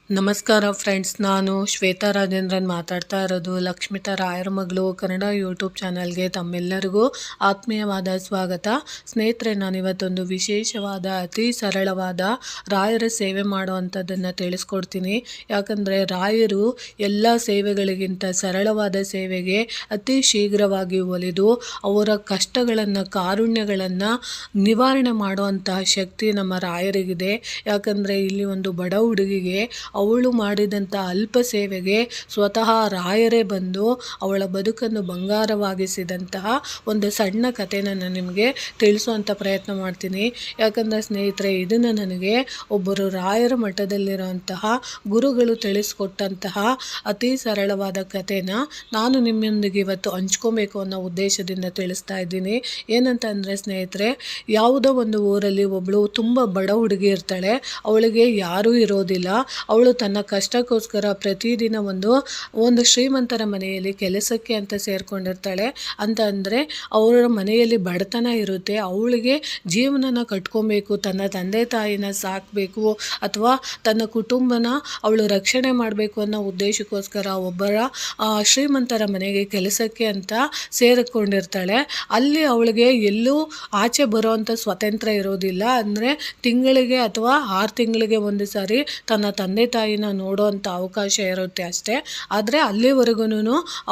ನಮಸ್ಕಾರ ಫ್ರೆಂಡ್ಸ್, ನಾನು ಶ್ವೇತಾ ರಾಜೇಂದ್ರನ್ ಮಾತಾಡ್ತಾ ಇರೋದು. ಲಕ್ಷ್ಮಿತಾ ರಾಯರ ಮಗಳು ಕನ್ನಡ ಯೂಟ್ಯೂಬ್ ಚಾನಲ್ಗೆ ತಮ್ಮೆಲ್ಲರಿಗೂ ಆತ್ಮೀಯವಾದ ಸ್ವಾಗತ. ಸ್ನೇಹಿತರೆ, ನಾನಿವತ್ತೊಂದು ವಿಶೇಷವಾದ ಅತಿ ಸರಳವಾದ ರಾಯರ ಸೇವೆ ಮಾಡುವಂಥದ್ದನ್ನು ತಿಳಿಸ್ಕೊಡ್ತೀನಿ. ಯಾಕಂದರೆ ರಾಯರು ಎಲ್ಲ ಸೇವೆಗಳಿಗಿಂತ ಸರಳವಾದ ಸೇವೆಗೆ ಅತಿ ಶೀಘ್ರವಾಗಿ ಒಲಿದು ಅವರ ಕಷ್ಟಗಳನ್ನು, ಕಾರುಣ್ಯಗಳನ್ನು ನಿವಾರಣೆ ಮಾಡುವಂತಹ ಶಕ್ತಿ ನಮ್ಮ ರಾಯರಿಗಿದೆ. ಯಾಕಂದರೆ ಇಲ್ಲಿ ಒಂದು ಬಡ ಹುಡುಗಿಗೆ ಅವಳು ಮಾಡಿದಂಥ ಅಲ್ಪ ಸೇವೆಗೆ ಸ್ವತಃ ರಾಯರೇ ಬಂದು ಅವಳ ಬದುಕನ್ನು ಬಂಗಾರವಾಗಿಸಿದಂತಹ ಒಂದು ಸಣ್ಣ ಕಥೆನ ನಾನು ನಿಮಗೆ ತಿಳಿಸುವಂಥ ಪ್ರಯತ್ನ ಮಾಡ್ತೀನಿ. ಯಾಕಂದರೆ ಸ್ನೇಹಿತರೆ, ಇದನ್ನು ನನಗೆ ಒಬ್ಬರು ರಾಯರ ಮಠದಲ್ಲಿರುವಂತಹ ಗುರುಗಳು ತಿಳಿಸ್ಕೊಟ್ಟಂತಹ ಅತಿ ಸರಳವಾದ ಕಥೆನ ನಾನು ನಿಮ್ಮೊಂದಿಗೆ ಇವತ್ತು ಹಂಚ್ಕೊಬೇಕು ಅನ್ನೋ ಉದ್ದೇಶದಿಂದ ತಿಳಿಸ್ತಾ ಇದ್ದೀನಿ. ಏನಂತ ಅಂದರೆ ಸ್ನೇಹಿತರೆ, ಯಾವುದೋ ಒಂದು ಊರಲ್ಲಿ ಒಬ್ಬಳು ತುಂಬ ಬಡ ಹುಡುಗಿ ಇರ್ತಾಳೆ. ಅವಳಿಗೆ ಯಾರೂ ಇರೋದಿಲ್ಲ. ಅವಳು ತನ್ನ ಕಷ್ಟಕ್ಕೋಸ್ಕರ ಪ್ರತಿದಿನ ಒಂದು ಶ್ರೀಮಂತರ ಮನೆಯಲ್ಲಿ ಕೆಲಸಕ್ಕೆ ಅಂತ ಸೇರ್ಕೊಂಡಿರ್ತಾಳೆ. ಅಂತ ಅಂದರೆ ಅವರ ಮನೆಯಲ್ಲಿ ಬಡತನ ಇರುತ್ತೆ. ಅವಳಿಗೆ ಜೀವನನ ಕಟ್ಕೊಬೇಕು, ತನ್ನ ತಂದೆ ತಾಯಿನ ಸಾಕಬೇಕು ಅಥವಾ ತನ್ನ ಕುಟುಂಬನ ಅವಳು ರಕ್ಷಣೆ ಮಾಡಬೇಕು ಅನ್ನೋ ಉದ್ದೇಶಕ್ಕೋಸ್ಕರ ಒಬ್ಬರ ಶ್ರೀಮಂತರ ಮನೆಗೆ ಕೆಲಸಕ್ಕೆ ಅಂತ ಸೇರಿಕೊಂಡಿರ್ತಾಳೆ. ಅಲ್ಲಿ ಅವಳಿಗೆ ಎಲ್ಲೂ ಆಚೆ ಬರೋವಂಥ ಸ್ವಾತಂತ್ರ್ಯ ಇರೋದಿಲ್ಲ. ಅಂದರೆ ತಿಂಗಳಿಗೆ ಅಥವಾ 6 ತಿಂಗಳಿಗೆ ಒಂದು ಸಾರಿ ತನ್ನ ತಂದೆ ತಾಯಿನ ನೋಡೋವಂಥ ಅವಕಾಶ ಇರುತ್ತೆ ಅಷ್ಟೇ. ಆದರೆ ಅಲ್ಲಿವರೆಗೂ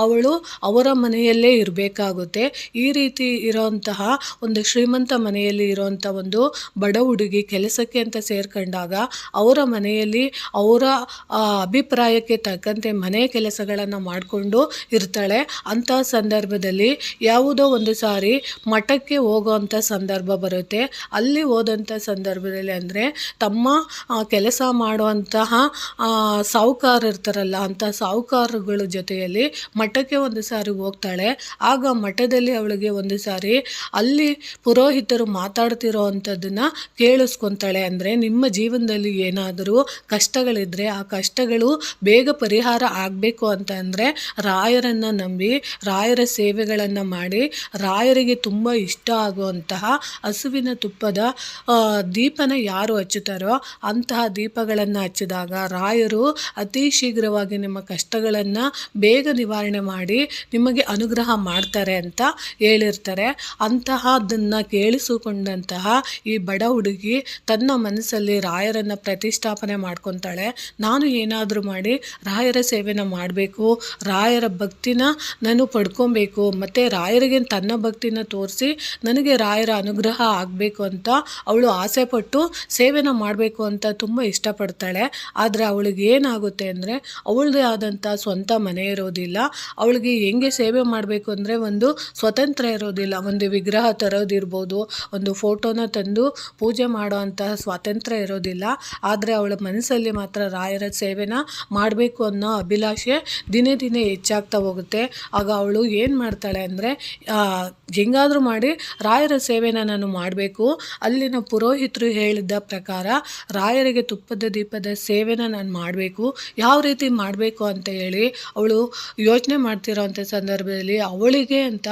ಅವಳು ಅವರ ಮನೆಯಲ್ಲೇ ಇರಬೇಕಾಗುತ್ತೆ. ಈ ರೀತಿ ಇರೋಂತಹ ಒಂದು ಶ್ರೀಮಂತ ಮನೆಯಲ್ಲಿ ಇರೋವಂಥ ಒಂದು ಬಡ ಹುಡುಗಿ ಕೆಲಸಕ್ಕೆ ಅಂತ ಸೇರ್ಕೊಂಡಾಗ ಅವರ ಮನೆಯಲ್ಲಿ ಅವರ ಅಭಿಪ್ರಾಯಕ್ಕೆ ತಕ್ಕಂತೆ ಮನೆ ಕೆಲಸಗಳನ್ನು ಮಾಡಿಕೊಂಡು ಇರ್ತಾಳೆ. ಅಂತಹ ಸಂದರ್ಭದಲ್ಲಿ ಯಾವುದೋ ಒಂದು ಸಾರಿ ಮಠಕ್ಕೆ ಹೋಗೋವಂಥ ಸಂದರ್ಭ ಬರುತ್ತೆ. ಅಲ್ಲಿ ಹೋದಂಥ ಸಂದರ್ಭದಲ್ಲಿ ಅಂದರೆ ತಮ್ಮ ಕೆಲಸ ಮಾಡುವಂತಹ ಸಾಹುಕಾರ ಇರ್ತಾರಲ್ಲ, ಅಂಥ ಸಾಹುಕಾರಗಳ ಜೊತೆಯಲ್ಲಿ ಮಠಕ್ಕೆ ಒಂದು ಸಾರಿ ಹೋಗ್ತಾಳೆ. ಆಗ ಮಠದಲ್ಲಿ ಅವಳಿಗೆ ಒಂದು ಸಾರಿ ಅಲ್ಲಿ ಪುರೋಹಿತರು ಮಾತಾಡ್ತಿರೋ ಅಂಥದ್ದನ್ನು ಕೇಳಿಸ್ಕೊತಾಳೆ. ಅಂದರೆ ನಿಮ್ಮ ಜೀವನದಲ್ಲಿ ಏನಾದರೂ ಕಷ್ಟಗಳಿದ್ದರೆ ಆ ಕಷ್ಟಗಳು ಬೇಗ ಪರಿಹಾರ ಆಗಬೇಕು ಅಂತ ಅಂದರೆ ರಾಯರನ್ನು ನಂಬಿ, ರಾಯರ ಸೇವೆಗಳನ್ನು ಮಾಡಿ, ರಾಯರಿಗೆ ತುಂಬ ಇಷ್ಟ ಆಗುವಂತಹ ಹಸುವಿನ ತುಪ್ಪದ ದೀಪನ ಯಾರು ಹಚ್ಚುತ್ತಾರೋ ಅಂತಹ ದೀಪಗಳನ್ನು ಹಚ್ಚಿದಾಗ ರಾಯರು ಅತಿ ಶೀಘ್ರವಾಗಿ ನಿಮ್ಮ ಕಷ್ಟಗಳನ್ನು ಬೇಗ ನಿವಾರಣೆ ಮಾಡಿ ನಿಮಗೆ ಅನುಗ್ರಹ ಮಾಡ್ತಾರೆ ಅಂತ ಹೇಳಿರ್ತಾರೆ. ಅಂತಹದನ್ನು ಕೇಳಿಸಿಕೊಂಡಂತಹ ಈ ಬಡ ಹುಡುಗಿ ತನ್ನ ಮನಸ್ಸಲ್ಲಿ ರಾಯರನ್ನು ಪ್ರತಿಷ್ಠಾಪನೆ ಮಾಡ್ಕೊತಾಳೆ. ನಾನು ಏನಾದರೂ ಮಾಡಿ ರಾಯರ ಸೇವೆನ ಮಾಡಬೇಕು, ರಾಯರ ಭಕ್ತಿನ ನಾನು ಪಡ್ಕೊಬೇಕು, ಮತ್ತು ರಾಯರಿಗೆ ತನ್ನ ಭಕ್ತಿನ ತೋರಿಸಿ ನನಗೆ ರಾಯರ ಅನುಗ್ರಹ ಆಗಬೇಕು ಅಂತ ಅವಳು ಆಸೆಪಟ್ಟು ಸೇವೆನ ಮಾಡಬೇಕು ಅಂತ ತುಂಬ ಇಷ್ಟಪಡ್ತಾಳೆ. ಆದರೆ ಅವಳಿಗೆ ಏನಾಗುತ್ತೆ ಅಂದರೆ ಅವಳದೇ ಆದಂಥ ಸ್ವಂತ ಮನೆ ಇರೋದಿಲ್ಲ. ಅವಳಿಗೆ ಹೆಂಗೆ ಸೇವೆ ಮಾಡಬೇಕು ಅಂದರೆ ಒಂದು ಸ್ವತಂತ್ರ ಇರೋದಿಲ್ಲ. ಒಂದು ವಿಗ್ರಹ ತರೋದಿರ್ಬೋದು, ಒಂದು ಫೋಟೋನ ತಂದು ಪೂಜೆ ಮಾಡೋ ಅಂತಹ ಸ್ವಾತಂತ್ರ್ಯ ಇರೋದಿಲ್ಲ. ಆದರೆ ಅವಳ ಮನಸ್ಸಲ್ಲಿ ಮಾತ್ರ ರಾಯರ ಸೇವೆನ ಮಾಡಬೇಕು ಅನ್ನೋ ಅಭಿಲಾಷೆ ದಿನೇ ದಿನೇ ಹೆಚ್ಚಾಗ್ತಾ ಹೋಗುತ್ತೆ. ಆಗ ಅವಳು ಏನು ಮಾಡ್ತಾಳೆ ಅಂದರೆ ಹೆಂಗಾದರೂ ಮಾಡಿ ರಾಯರ ಸೇವೆನ ನಾನು ಮಾಡಬೇಕು, ಅಲ್ಲಿನ ಪುರೋಹಿತರು ಹೇಳಿದ ಪ್ರಕಾರ ರಾಯರಿಗೆ ತುಪ್ಪದ ದೀಪದ ಸೇವೆನ ನಾನು ಮಾಡಬೇಕು, ಯಾವ ರೀತಿ ಮಾಡಬೇಕು ಅಂತ ಹೇಳಿ ಅವಳು ಯೋಚನೆ ಮಾಡ್ತಿರೋಂಥ ಸಂದರ್ಭದಲ್ಲಿ ಅವಳಿಗೆ ಅಂತ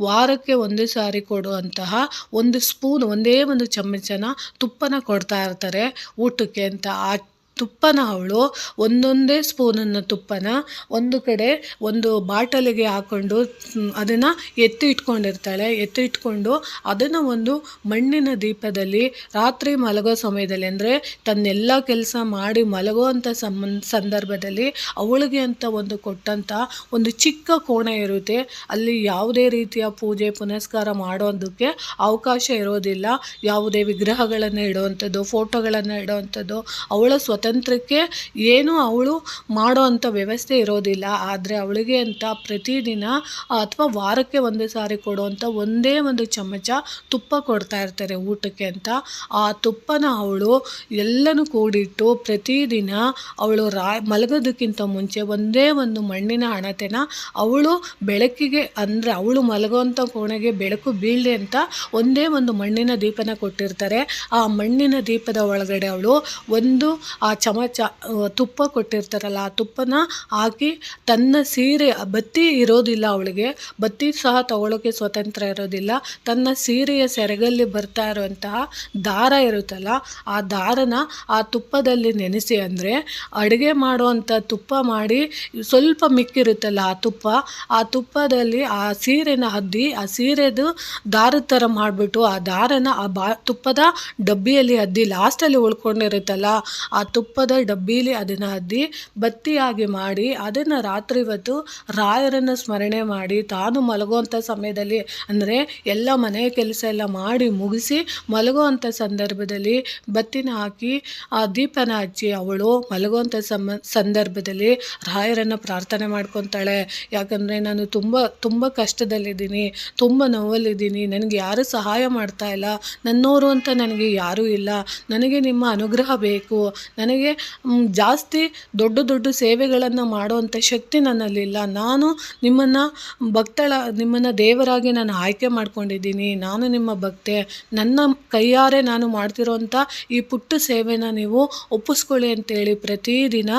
ವಾರಕ್ಕೆ ಒಂದು ಸಾರಿ ಕೊಡುವಂತಹ ಒಂದು ಸ್ಪೂನ್, ಒಂದೇ ಒಂದು ಚಮಚನ ತುಪ್ಪನ ಕೊಡ್ತಾ ಇರ್ತಾರೆ ಊಟಕ್ಕೆ ಅಂತ. ಆ ತುಪ್ಪನ ಅವಳು ಒಂದೊಂದೇ ಸ್ಪೂನನ್ನು ತುಪ್ಪನ ಒಂದು ಕಡೆ ಒಂದು ಬಾಟಲಿಗೆ ಹಾಕ್ಕೊಂಡು ಅದನ್ನು ಎತ್ತಿ ಇಟ್ಕೊಂಡು ಅದನ್ನು ಒಂದು ಮಣ್ಣಿನ ದೀಪದಲ್ಲಿ ರಾತ್ರಿ ಮಲಗೋ ಸಮಯದಲ್ಲಿ, ಅಂದರೆ ತನ್ನೆಲ್ಲ ಕೆಲಸ ಮಾಡಿ ಮಲಗುವಂಥ ಸಂದರ್ಭದಲ್ಲಿ ಅವಳಿಗೆ ಅಂತ ಒಂದು ಕೊಟ್ಟಂಥ ಒಂದು ಚಿಕ್ಕ ಕೋಣೆ ಇರುತ್ತೆ. ಅಲ್ಲಿ ಯಾವುದೇ ರೀತಿಯ ಪೂಜೆ ಪುನಸ್ಕಾರ ಮಾಡೋದಕ್ಕೆ ಅವಕಾಶ ಇರೋದಿಲ್ಲ. ಯಾವುದೇ ವಿಗ್ರಹಗಳನ್ನು ಇಡುವಂಥದ್ದು, ಫೋಟೋಗಳನ್ನು ಇಡುವಂಥದ್ದು ಅವಳ ಸ್ವಾತಂತ್ರ್ಯಕ್ಕೆ ಏನು ಅವಳು ಮಾಡೋ ಅಂಥ ವ್ಯವಸ್ಥೆ ಇರೋದಿಲ್ಲ. ಆದರೆ ಅವಳಿಗೆ ಅಂತ ಪ್ರತಿದಿನ ಅಥವಾ ವಾರಕ್ಕೆ ಒಂದು ಸಾರಿ ಕೊಡುವಂಥ ಒಂದೇ ಒಂದು ಚಮಚ ತುಪ್ಪ ಕೊಡ್ತಾ ಇರ್ತಾರೆ ಊಟಕ್ಕೆ ಅಂತ. ಆ ತುಪ್ಪನ ಅವಳು ಎಲ್ಲನೂ ಕೂಡಿಟ್ಟು ಪ್ರತಿದಿನ ಅವಳು ಮಲಗೋದಕ್ಕಿಂತ ಮುಂಚೆ ಒಂದೇ ಒಂದು ಮಣ್ಣಿನ ಹಣತೆನ ಅವಳು ಬೆಳಕಿಗೆ ಅಂದರೆ ಅವಳು ಮಲಗುವಂಥ ಕೋಣೆಗೆ ಬೆಳಕು ಬೀಳಲಿ ಅಂತ ಒಂದೇ ಒಂದು ಮಣ್ಣಿನ ದೀಪನ ಕೊಟ್ಟಿರ್ತಾರೆ. ಆ ಮಣ್ಣಿನ ದೀಪದ ಒಳಗಡೆ ಅವಳು ಒಂದು ಆ ಚಮಚ ತುಪ್ಪ ಕೊಟ್ಟಿರ್ತಾರಲ್ಲ ಆ ತುಪ್ಪನ ಹಾಕಿ ತನ್ನ ಸೀರೆ ಬತ್ತಿ ಇರೋದಿಲ್ಲ, ಅವಳಿಗೆ ಬತ್ತಿ ಸಹ ತಗೊಳ್ಳೋಕ್ಕೆ ಸ್ವತಂತ್ರ ಇರೋದಿಲ್ಲ. ತನ್ನ ಸೀರೆಯ ಸೆರಗಲ್ಲಿ ಬರ್ತಾ ಇರುವಂತಹ ದಾರ ಇರುತ್ತಲ್ಲ ಆ ದಾರನ ಆ ತುಪ್ಪದಲ್ಲಿ ನೆನೆಸಿ, ಅಂದರೆ ಅಡುಗೆ ಮಾಡುವಂಥ ತುಪ್ಪ ಮಾಡಿ ಸ್ವಲ್ಪ ಮಿಕ್ಕಿರುತ್ತಲ್ಲ ಆ ತುಪ್ಪದಲ್ಲಿ ಆ ಸೀರೆನ ಅದ್ದಿ ಆ ಸೀರೆದು ದಾರದ ಥರ ಮಾಡಿಬಿಟ್ಟು ಆ ದಾರನ ಆ ತುಪ್ಪದ ಡಬ್ಬಿಯಲ್ಲಿ ಅದ್ದಿ ಲಾಸ್ಟಲ್ಲಿ ಉಳ್ಕೊಂಡಿರುತ್ತಲ್ಲ ಆ ತುಪ್ಪದ ಡಬ್ಬಿಲಿ ಅದನ್ನು ಅದ್ದಿ ಬತ್ತಿಯಾಗಿ ಮಾಡಿ ಅದನ್ನು ರಾತ್ರಿ ಹೊತ್ತು ರಾಯರನ್ನು ಸ್ಮರಣೆ ಮಾಡಿ ತಾನು ಮಲಗುವಂಥ ಸಮಯದಲ್ಲಿ, ಅಂದರೆ ಎಲ್ಲ ಮನೆ ಕೆಲಸ ಎಲ್ಲ ಮಾಡಿ ಮುಗಿಸಿ ಮಲಗುವಂಥ ಸಂದರ್ಭದಲ್ಲಿ ಬತ್ತಿನ ಹಾಕಿ ಆ ದೀಪನ ಹಚ್ಚಿ ಅವಳು ಮಲಗುವಂಥ ಸಂದರ್ಭದಲ್ಲಿ ರಾಯರನ್ನು ಪ್ರಾರ್ಥನೆ ಮಾಡ್ಕೊತಾಳೆ. ಯಾಕಂದರೆ ನಾನು ತುಂಬ ಕಷ್ಟದಲ್ಲಿದ್ದೀನಿ, ತುಂಬ ನೋವಲ್ಲಿದ್ದೀನಿ, ನನಗೆ ಯಾರೂ ಸಹಾಯ ಮಾಡ್ತಾ ಇಲ್ಲ, ನನ್ನೋರು ಅಂತ ನನಗೆ ಯಾರೂ ಇಲ್ಲ, ನನಗೆ ನಿಮ್ಮ ಅನುಗ್ರಹ ಬೇಕು, ನನಗೆ ಜಾಸ್ತಿ ದೊಡ್ಡ ಸೇವೆಗಳನ್ನು ಮಾಡುವಂಥ ಶಕ್ತಿ ನನ್ನಲ್ಲಿಲ್ಲ, ನಾನು ನಿಮ್ಮನ್ನು ದೇವರಾಗಿ ನಾನು ಆಯ್ಕೆ ಮಾಡ್ಕೊಂಡಿದ್ದೀನಿ, ನಾನು ನಿಮ್ಮ ಭಕ್ತೆ, ನನ್ನ ಕೈಯಾರೆ ನಾನು ಮಾಡ್ತಿರೋಂಥ ಈ ಪುಟ್ಟ ಸೇವೆನ ನೀವು ಒಪ್ಪಿಸ್ಕೊಳ್ಳಿ ಅಂತೇಳಿ ಪ್ರತಿದಿನ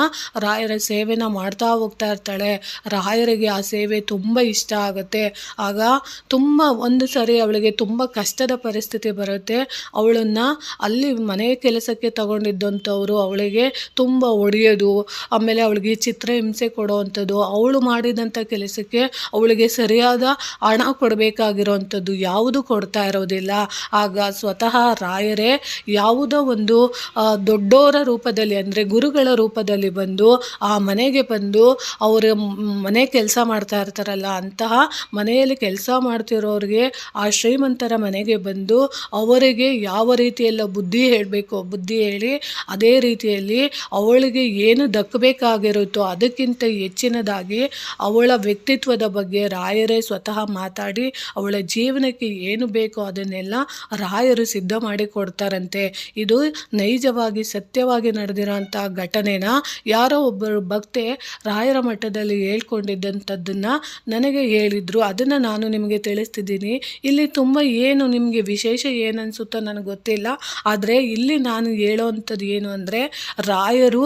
ರಾಯರ ಸೇವೆನ ಮಾಡ್ತಾ ಹೋಗ್ತಾ ಇರ್ತಾಳೆ. ರಾಯರಿಗೆ ಆ ಸೇವೆ ತುಂಬ ಇಷ್ಟ ಆಗುತ್ತೆ. ಆಗ ಒಂದು ಸರಿ ಅವಳಿಗೆ ತುಂಬ ಕಷ್ಟದ ಪರಿಸ್ಥಿತಿ ಬರುತ್ತೆ. ಅವಳನ್ನು ಅಲ್ಲಿ ಮನೆ ಕೆಲಸಕ್ಕೆ ತಗೊಂಡಿದ್ದಂಥವ್ರು ಅವಳಿಗೆ ತುಂಬ ಹೊಡೆಯೋದು, ಆಮೇಲೆ ಅವಳಿಗೆ ಚಿತ್ರಹಿಂಸೆ ಕೊಡೋವಂಥದ್ದು, ಅವಳು ಮಾಡಿದಂಥ ಕೆಲಸಕ್ಕೆ ಅವಳಿಗೆ ಸರಿಯಾದ ಹಣ ಕೊಡಬೇಕಾಗಿರೋವಂಥದ್ದು ಯಾವುದು ಕೊಡ್ತಾ ಇರೋದಿಲ್ಲ. ಆಗ ಸ್ವತಃ ರಾಯರೇ ಯಾವುದೋ ಒಂದು ದೊಡ್ಡೋರ ರೂಪದಲ್ಲಿ, ಅಂದರೆ ಗುರುಗಳ ರೂಪದಲ್ಲಿ ಬಂದು ಆ ಮನೆಗೆ ಬಂದು ಅವರ ಮನೆ ಕೆಲಸ ಮಾಡ್ತಾ ಇರ್ತಾರಲ್ಲ ಅಂತಹ ಮನೆಯಲ್ಲಿ ಕೆಲಸ ಮಾಡ್ತಿರೋರಿಗೆ ಆ ಶ್ರೀಮಂತರ ಮನೆಗೆ ಬಂದು ಅವರಿಗೆ ಯಾವ ರೀತಿಯೆಲ್ಲ ಬುದ್ಧಿ ಹೇಳಬೇಕು ಬುದ್ಧಿ ಹೇಳಿ ಅದೇ ರೀತಿಯಲ್ಲಿ ಅವಳಿಗೆ ಏನು ದಕ್ಕಬೇಕಾಗಿರುತ್ತೋ ಅದಕ್ಕಿಂತ ಹೆಚ್ಚಿನದಾಗಿ ಅವಳ ವ್ಯಕ್ತಿತ್ವದ ಬಗ್ಗೆ ರಾಯರೇ ಸ್ವತಃ ಮಾತಾಡಿ ಅವಳ ಜೀವನಕ್ಕೆ ಏನು ಬೇಕೋ ಅದನ್ನೆಲ್ಲ ರಾಯರು ಸಿದ್ಧ ಮಾಡಿ ಕೊಡ್ತಾರಂತೆ. ಇದು ನೈಜವಾಗಿ ಸತ್ಯವಾಗಿ ನಡೆದಿರೋಂಥ ಘಟನೆನ ಯಾರೋ ಒಬ್ಬರು ಭಕ್ತೆ ರಾಯರ ಮಠದಲ್ಲಿ ಹೇಳ್ಕೊಂಡಿದ್ದಂಥದ್ದನ್ನು ನನಗೆ ಹೇಳಿದರು. ಅದನ್ನು ನಾನು ನಿಮಗೆ ತಿಳಿಸ್ತಿದ್ದೀನಿ. ಇಲ್ಲಿ ತುಂಬ ಏನು ನಿಮಗೆ ವಿಶೇಷ ಏನನ್ಸುತ್ತೋ ನನಗೆ ಗೊತ್ತಿಲ್ಲ. ಆದರೆ ಇಲ್ಲಿ ನಾನು ಹೇಳೋವಂಥದ್ದು ಏನು ಅಂದರೆ, ರಾಯರು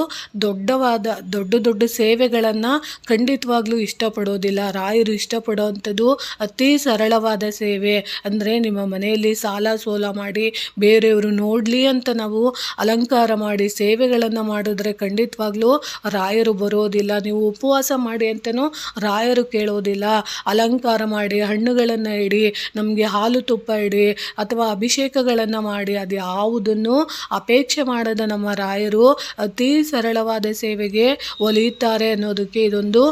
ದೊಡ್ಡ ಸೇವೆಗಳನ್ನು ಖಂಡಿತವಾಗ್ಲೂ ಇಷ್ಟಪಡೋದಿಲ್ಲ. ರಾಯರು ಇಷ್ಟಪಡೋವಂಥದ್ದು ಅತಿ ಸರಳವಾದ ಸೇವೆ. ಅಂದರೆ ನಿಮ್ಮ ಮನೆಯಲ್ಲಿ ಸಾಲ ಸೋಲ ಮಾಡಿ ಬೇರೆಯವರು ನೋಡಲಿ ಅಂತ ನಾವು ಅಲಂಕಾರ ಮಾಡಿ ಸೇವೆಗಳನ್ನು ಮಾಡಿದ್ರೆ ಖಂಡಿತವಾಗ್ಲೂ ರಾಯರು ಬರೋದಿಲ್ಲ. ನೀವು ಉಪವಾಸ ಮಾಡಿ ಅಂತಲೂ ರಾಯರು ಕೇಳೋದಿಲ್ಲ. ಅಲಂಕಾರ ಮಾಡಿ ಹಣ್ಣುಗಳನ್ನು ಇಡಿ, ನಮಗೆ ಹಾಲು ತುಪ್ಪ ಇಡಿ ಅಥವಾ ಅಭಿಷೇಕಗಳನ್ನು ಮಾಡಿ ಅದು ಯಾವುದನ್ನು ಅಪೇಕ್ಷೆ ಮಾಡದ ನಮ್ಮ ರಾಯರು ಅತಿ ಸರಳವಾದ ಸೇವೆಗೆ ಒಲಿಯುತ್ತಾರೆ ಅನ್ನೋದಕ್ಕೆ ಇದೊಂದು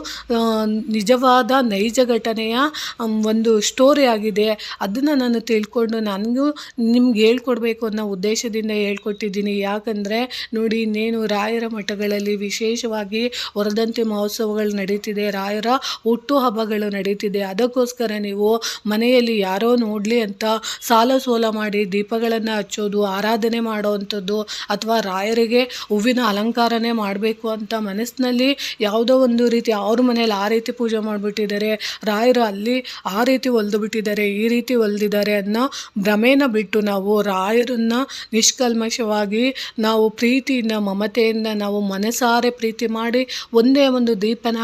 ನಿಜವಾದ ನೈಜ ಘಟನೆಯ ಒಂದು ಸ್ಟೋರಿ ಆಗಿದೆ. ಅದನ್ನು ನಾನು ತಿಳ್ಕೊಂಡು ನನಗೂ ನಿಮ್ಗೆ ಹೇಳ್ಕೊಡ್ಬೇಕು ಅನ್ನೋ ಉದ್ದೇಶದಿಂದ ಹೇಳ್ಕೊಟ್ಟಿದ್ದೀನಿ. ಯಾಕಂದರೆ ನೋಡಿ, ಇನ್ನೇನು ರಾಯರ ಮಠಗಳಲ್ಲಿ ವಿಶೇಷವಾಗಿ ವರ್ಧಂತಿ ಮಹೋತ್ಸವಗಳು ನಡೀತಿದೆ, ರಾಯರ ಹುಟ್ಟು ಹಬ್ಬಗಳು ನಡೀತಿದೆ. ಅದಕ್ಕೋಸ್ಕರ ನೀವು ಮನೆಯಲ್ಲಿ ಯಾರೋ ನೋಡಲಿ ಅಂತ ಸಾಲ ಸೋಲ ಮಾಡಿ ದೀಪಗಳನ್ನು ಹಚ್ಚೋದು, ಆರಾಧನೆ ಮಾಡೋವಂಥದ್ದು ಅಥವಾ ರಾಯರಿಗೆ ಹೂವಿನ ಅಲಂಕಾರನೇ ಮಾಡಬೇಕು ಅಂತ ಮನಸ್ಸಿನಲ್ಲಿ ಯಾವುದೋ ಒಂದು ರೀತಿ ಅವ್ರ ಮನೇಲಿ ಆ ರೀತಿ ಪೂಜೆ ಮಾಡಿಬಿಟ್ಟಿದ್ದಾರೆ, ರಾಯರು ಅಲ್ಲಿ ಆ ರೀತಿ ಹೊಲ್ದು ಬಿಟ್ಟಿದ್ದಾರೆ, ಈ ರೀತಿ ಹೊಲ್ದಿದ್ದಾರೆ ಅನ್ನೋ ಭ್ರಮೆನ ಬಿಟ್ಟು ನಾವು ರಾಯರನ್ನು ನಿಷ್ಕಲ್ಮಶವಾಗಿ ನಾವು ಪ್ರೀತಿಯಿಂದ ಮಮತೆಯಿಂದ ನಾವು ಮನಸಾರೆ ಪ್ರೀತಿ ಮಾಡಿ ಒಂದೇ ಒಂದು ದೀಪನ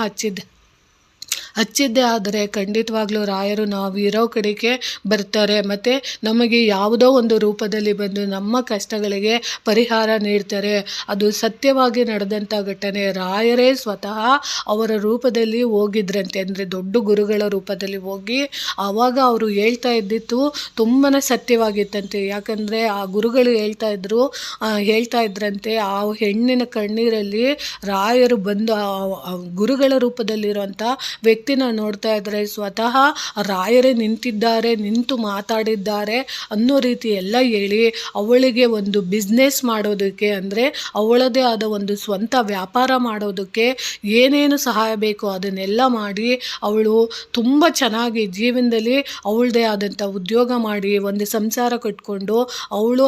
ಹಚ್ಚಿದ್ದೇ ಆದರೆ ಖಂಡಿತವಾಗ್ಲೂ ರಾಯರು ನಾವು ಇರೋ ಕಡೆಗೆ ಬರ್ತಾರೆ ಮತ್ತು ನಮಗೆ ಯಾವುದೋ ಒಂದು ರೂಪದಲ್ಲಿ ಬಂದು ನಮ್ಮ ಕಷ್ಟಗಳಿಗೆ ಪರಿಹಾರ ನೀಡ್ತಾರೆ. ಅದು ಸತ್ಯವಾಗಿ ನಡೆದಂಥ ಘಟನೆ. ರಾಯರೇ ಸ್ವತಃ ಅವರ ರೂಪದಲ್ಲಿ ಹೋಗಿದ್ರಂತೆ, ಅಂದರೆ ದೊಡ್ಡ ಗುರುಗಳ ರೂಪದಲ್ಲಿ ಹೋಗಿ ಆವಾಗ ಅವರು ಹೇಳ್ತಾ ಇದ್ದಿತ್ತು ತುಂಬಾ ಸತ್ಯವಾಗಿತ್ತಂತೆ. ಯಾಕಂದರೆ ಆ ಗುರುಗಳು ಹೇಳ್ತಾ ಇದ್ರಂತೆ ಆ ಹೆಣ್ಣಿನ ಕಣ್ಣೀರಲ್ಲಿ ರಾಯರು ಬಂದು ಗುರುಗಳ ರೂಪದಲ್ಲಿರುವಂಥ ವ್ಯಕ್ತಿ ವ್ಯಕ್ತಿನ ನೋಡ್ತಾ ಇದ್ದರೆ ಸ್ವತಃ ರಾಯರೇ ನಿಂತಿದ್ದಾರೆ, ನಿಂತು ಮಾತಾಡಿದ್ದಾರೆ ಅನ್ನೋ ರೀತಿ ಎಲ್ಲ ಹೇಳಿ ಅವಳಿಗೆ ಒಂದು ಬಿಸ್ನೆಸ್ ಮಾಡೋದಕ್ಕೆ, ಅಂದರೆ ಅವಳದೇ ಆದ ಒಂದು ಸ್ವಂತ ವ್ಯಾಪಾರ ಮಾಡೋದಕ್ಕೆ ಏನೇನು ಸಹಾಯ ಬೇಕೋ ಅದನ್ನೆಲ್ಲ ಮಾಡಿ ಅವಳು ತುಂಬ ಚೆನ್ನಾಗಿ ಜೀವನದಲ್ಲಿ ಅವಳದೇ ಆದಂಥ ಉದ್ಯೋಗ ಮಾಡಿ ಒಂದು ಸಂಸಾರ ಕಟ್ಕೊಂಡು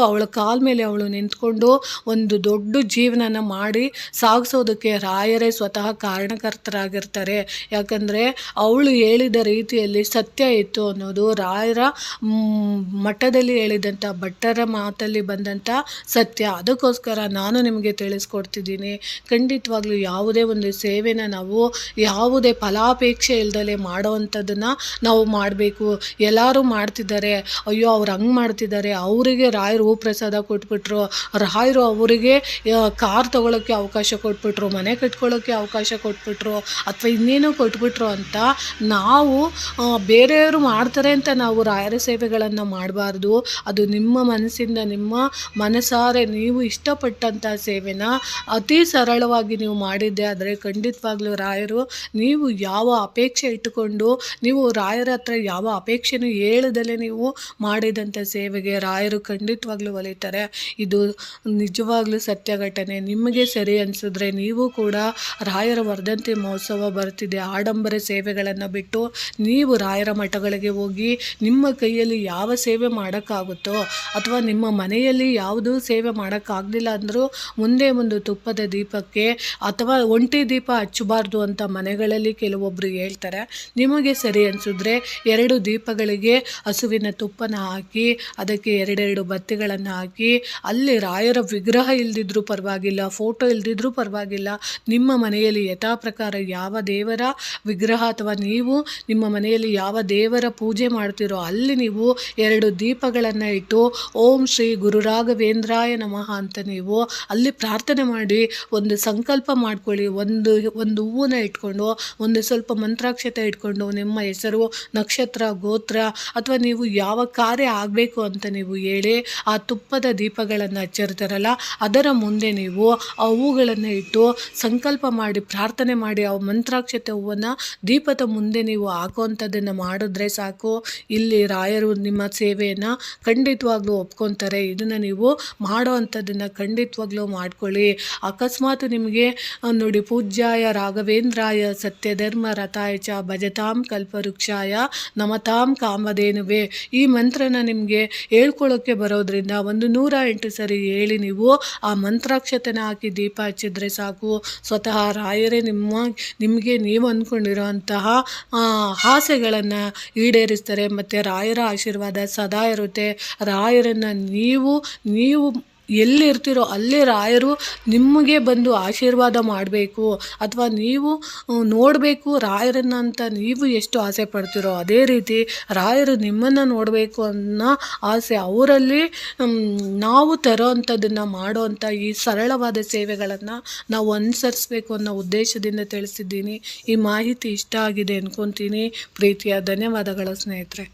ಅವಳ ಕಾಲ ಮೇಲೆ ಅವಳು ನಿಂತ್ಕೊಂಡು ಒಂದು ದೊಡ್ಡ ಜೀವನನ ಮಾಡಿ ಸಾಗಿಸೋದಕ್ಕೆ ರಾಯರೇ ಸ್ವತಃ ಕಾರಣಕರ್ತರಾಗಿರ್ತಾರೆ. ಯಾಕಂದರೆ ಅವಳು ಹೇಳಿದ ರೀತಿಯಲ್ಲಿ ಸತ್ಯ ಇತ್ತು ಅನ್ನೋದು ರಾಯರ ಮಠದಲ್ಲಿ ಹೇಳಿದಂಥ ಭಟ್ಟರ ಮಾತಲ್ಲಿ ಬಂದಂಥ ಸತ್ಯ. ಅದಕ್ಕೋಸ್ಕರ ನಾನು ನಿಮಗೆ ತಿಳಿಸ್ಕೊಡ್ತಿದ್ದೀನಿ. ಖಂಡಿತವಾಗ್ಲೂ ಯಾವುದೇ ಒಂದು ಸೇವೆನ ನಾವು ಯಾವುದೇ ಫಲಾಪೇಕ್ಷೆ ಇಲ್ದಲೆ ಮಾಡೋವಂಥದ್ದನ್ನು ನಾವು ಮಾಡಬೇಕು. ಎಲ್ಲರೂ ಮಾಡ್ತಿದ್ದಾರೆ, ಅಯ್ಯೋ ಅವ್ರು ಹಂಗೆ ಮಾಡ್ತಿದ್ದಾರೆ, ಅವರಿಗೆ ರಾಯರು ಹೂಪ್ರಸಾದ ಕೊಟ್ಬಿಟ್ರು, ರಾಯರು ಅವರಿಗೆ ಕಾರ್ ತೊಗೊಳೋಕ್ಕೆ ಅವಕಾಶ ಕೊಟ್ಬಿಟ್ರು, ಮನೆ ಕಟ್ಕೊಳ್ಳೋಕ್ಕೆ ಅವಕಾಶ ಕೊಟ್ಬಿಟ್ರು, ಅಥವಾ ಇನ್ನೇನೋ ಕೊಟ್ಬಿಟ್ರು ಅಂತ ನಾವು ಬೇರೆಯವರು ಮಾಡ್ತಾರೆ ಅಂತ ನಾವು ರಾಯರ ಸೇವೆಗಳನ್ನು ಮಾಡಬಾರ್ದು. ಅದು ನಿಮ್ಮ ಮನಸ್ಸಿಂದ, ನಿಮ್ಮ ಮನಸಾರೆ ನೀವು ಇಷ್ಟಪಟ್ಟಂಥ ಸೇವೆನ ಅತಿ ಸರಳವಾಗಿ ನೀವು ಮಾಡಿದ್ದೆ ಆದರೆ ಖಂಡಿತವಾಗ್ಲೂ ರಾಯರು, ನೀವು ಯಾವ ಅಪೇಕ್ಷೆ ಇಟ್ಟುಕೊಂಡು ನೀವು ರಾಯರ ಹತ್ರ ಯಾವ ಅಪೇಕ್ಷೆನೂ ಹೇಳದಲ್ಲೇ ನೀವು ಮಾಡಿದಂಥ ಸೇವೆಗೆ ರಾಯರು ಖಂಡಿತವಾಗ್ಲೂ ಒಲಿತಾರೆ. ಇದು ನಿಜವಾಗ್ಲೂ ಸತ್ಯ ಘಟನೆ. ನಿಮಗೆ ಸರಿ ಅನಿಸಿದ್ರೆ ನೀವು ಕೂಡ ರಾಯರ ವರ್ಧಂತಿ ಮಹೋತ್ಸವ ಬರ್ತಿದೆ, ಆಡಂಬರ ಸೇವೆಗಳನ್ನು ಬಿಟ್ಟು ನೀವು ರಾಯರ ಮಠಗಳಿಗೆ ಹೋಗಿ ನಿಮ್ಮ ಕೈಯಲ್ಲಿ ಯಾವ ಸೇವೆ ಮಾಡೋಕ್ಕಾಗುತ್ತೋ, ಅಥವಾ ನಿಮ್ಮ ಮನೆಯಲ್ಲಿ ಯಾವುದೂ ಸೇವೆ ಮಾಡೋಕ್ಕಾಗಲಿಲ್ಲ ಅಂದರೂ ಮುಂದೆ ಒಂದು ತುಪ್ಪದ ದೀಪಕ್ಕೆ ಅಥವಾ ಒಂಟಿ ದೀಪ ಹಚ್ಚಬಾರ್ದು ಅಂತ ಮನೆಗಳಲ್ಲಿ ಕೆಲವೊಬ್ಬರು ಹೇಳ್ತಾರೆ. ನಿಮಗೆ ಸರಿ ಅನಿಸಿದ್ರೆ 2 ದೀಪಗಳಿಗೆ ಹಸುವಿನ ತುಪ್ಪನ ಹಾಕಿ ಅದಕ್ಕೆ 2 ಬತ್ತಿಗಳನ್ನು ಹಾಕಿ ಅಲ್ಲಿ ರಾಯರ ವಿಗ್ರಹ ಇಲ್ದಿದ್ರೂ ಪರವಾಗಿಲ್ಲ, ಫೋಟೋ ಇಲ್ದಿದ್ರೂ ಪರವಾಗಿಲ್ಲ, ನಿಮ್ಮ ಮನೆಯಲ್ಲಿ ಯಥಾ ಪ್ರಕಾರ ಯಾವ ದೇವರ ವಿಗ್ರಹ ಅಥವಾ ನೀವು ನಿಮ್ಮ ಮನೆಯಲ್ಲಿ ಯಾವ ದೇವರ ಪೂಜೆ ಮಾಡ್ತೀರೋ ಅಲ್ಲಿ ನೀವು 2 ದೀಪಗಳನ್ನು ಇಟ್ಟು ಓಂ ಶ್ರೀ ಗುರು ರಾಘವೇಂದ್ರಾಯ ನಮಃ ಅಂತ ನೀವು ಅಲ್ಲಿ ಪ್ರಾರ್ಥನೆ ಮಾಡಿ ಒಂದು ಸಂಕಲ್ಪ ಮಾಡ್ಕೊಳ್ಳಿ. ಒಂದು ಹೂವನ್ನ ಇಟ್ಕೊಂಡು ಒಂದು ಸ್ವಲ್ಪ ಮಂತ್ರಾಕ್ಷತೆ ಇಟ್ಕೊಂಡು ನಿಮ್ಮ ಹೆಸರು, ನಕ್ಷತ್ರ, ಗೋತ್ರ ಅಥವಾ ನೀವು ಯಾವ ಕಾರ್ಯ ಆಗಬೇಕು ಅಂತ ನೀವು ಹೇಳಿ ಆ ತುಪ್ಪದ ದೀಪಗಳನ್ನು ಹಚ್ಚಿರ್ತಾರಲ್ಲ ಅದರ ಮುಂದೆ ನೀವು ಆ ಹೂಗಳನ್ನು ಇಟ್ಟು ಸಂಕಲ್ಪ ಮಾಡಿ ಪ್ರಾರ್ಥನೆ ಮಾಡಿ ಆ ಮಂತ್ರಾಕ್ಷತೆ ಹೂವನ್ನು ದೀಪದ ಮುಂದೆ ನೀವು ಹಾಕುವಂಥದ್ದನ್ನು ಮಾಡಿದ್ರೆ ಸಾಕು. ಇಲ್ಲಿ ರಾಯರು ನಿಮ್ಮ ಸೇವೆಯನ್ನು ಖಂಡಿತವಾಗ್ಲೂ ಒಪ್ಕೊತಾರೆ. ಇದನ್ನು ನೀವು ಮಾಡೋ ಅಂಥದ್ದನ್ನು ಖಂಡಿತವಾಗ್ಲೂ ಮಾಡ್ಕೊಳ್ಳಿ. ಅಕಸ್ಮಾತ್ ನಿಮಗೆ ನೋಡಿ, ಪೂಜ್ಯಾಯ ರಾಘವೇಂದ್ರಾಯ ಸತ್ಯಧರ್ಮ ರಥಾಯ ಚ ಭಜತಾಂ ಕಲ್ಪವೃಕ್ಷಾಯ ನಮತಾಂ ಕಾಮಧೇನುವೆ ಈ ಮಂತ್ರನ ನಿಮಗೆ ಹೇಳ್ಕೊಳ್ಳೋಕ್ಕೆ ಬರೋದ್ರಿಂದ 108 ಸರಿ ಹೇಳಿ ನೀವು ಆ ಮಂತ್ರಾಕ್ಷತೆನ ಹಾಕಿ ದೀಪ ಹಚ್ಚಿದ್ರೆ ಸಾಕು. ಸ್ವತಃ ರಾಯರೇ ನಿಮಗೆ ನೀವು ಅಂದ್ಕೊಂಡಿರೋಂತಹ ಆಸೆಗಳನ್ನು ಈಡೇರಿಸ್ತಾರೆ. ಮತ್ತು ರಾಯರ ಆಶೀರ್ವಾದ ಸದಾ ಇರುತ್ತೆ. ರಾಯರನ್ನು ನೀವು ಎಲ್ಲಿರ್ತೀರೋ ಅಲ್ಲಿ ರಾಯರು ನಿಮಗೆ ಬಂದು ಆಶೀರ್ವಾದ ಮಾಡಬೇಕು ಅಥವಾ ನೀವು ನೋಡಬೇಕು ರಾಯರನ್ನು ಅಂತ ನೀವು ಎಷ್ಟು ಆಸೆ ಪಡ್ತೀರೋ ಅದೇ ರೀತಿ ರಾಯರು ನಿಮ್ಮನ್ನು ನೋಡಬೇಕು ಅನ್ನೋ ಆಸೆ ಅವರಲ್ಲಿ ನಾವು ತರೋ ಅಂಥದ್ದನ್ನು ಮಾಡೋ ಅಂಥ ಈ ಸರಳವಾದ ಸೇವೆಗಳನ್ನು ನಾವು ಅನುಸರಿಸಬೇಕು ಅನ್ನೋ ಉದ್ದೇಶದಿಂದ ತಿಳಿಸಿದ್ದೀನಿ. ಈ ಮಾಹಿತಿ ಇಷ್ಟ ಆಗಿದೆ ಅಂದ್ಕೊತೀನಿ. ಪ್ರೀತಿಯ ಧನ್ಯವಾದಗಳು ಸ್ನೇಹಿತರೆ.